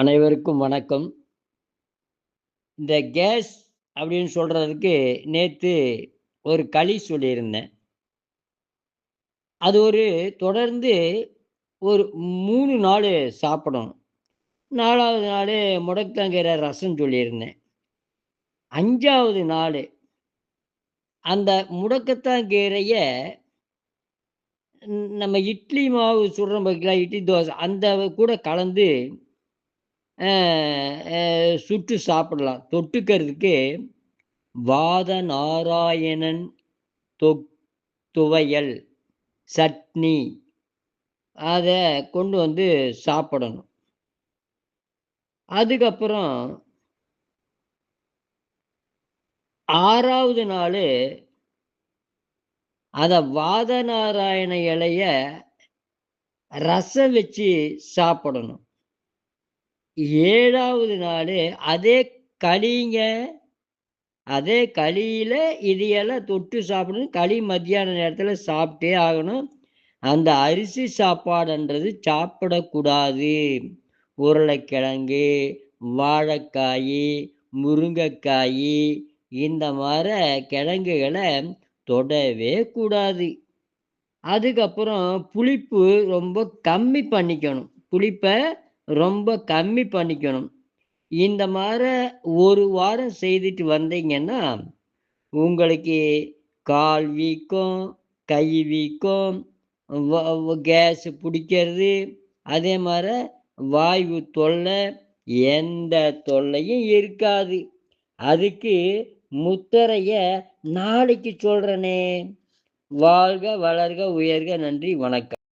அனைவருக்கும் வணக்கம். இந்த கேஸ் அப்படின்னு சொல்றதுக்கு நேத்து ஒரு களி சொல்லியிருந்தேன். அது தொடர்ந்து ஒரு 3 நாளு சாப்பிடணும். 4வது நாளு முடக்கங்கீரை ரசம் சொல்லியிருந்தேன். 5வது நாளு அந்த முடக்கத்தான் கீரைய நம்ம இட்லி மாவு சுடுறோம் பார்த்தீங்களா, இட்லி தோசை அந்த கூட கலந்து அ அ சுட்டு சாப்பிடலாம். தொட்டுக்கிறதுக்கு வாத நாராயணன் தொக் துவையல், சட்னி அத கொண்டு வந்து சாப்பிடணும். அதுக்கப்புறம் 6வது நாளு அத வாதநாராயண இலைய ரசம் வச்சு சாப்பிடணும். 7வது நாளு அதே களிங்க. அதே களியில இது எல்லாம் தொட்டு சாப்பிடணும். களி மத்தியான நேரத்தில சாப்பிட்டே ஆகணும். அந்த அரிசி சாப்பாடுன்றது சாப்பிடக்கூடாது. உருளைக்கிழங்கு, வாழைக்காயி, முருங்கைக்காயி இந்த கிழங்குகள தொடவே கூடாது. அதுக்கப்புறம் புளிப்பு ரொம்ப கம்மி பண்ணிக்கணும். புளிப்ப ரொம்ப கம்மி பண்ணிக்கணும். இந்த 1 வாரம் செய்துட்டு வந்தீங்கன்னா, உங்களுக்கு கால் வீக்கம், கை வீக்கம், வ வ கேஸ் பிடிக்கிறது, அதே வாய்வு தொல்லை, எந்த தொல்லையும் இருக்காது. அதுக்கு முத்தரைய நாளைக்கு சொல்றேனே. வாழ்க, வளர்க, உயர்க. நன்றி, வணக்கம்.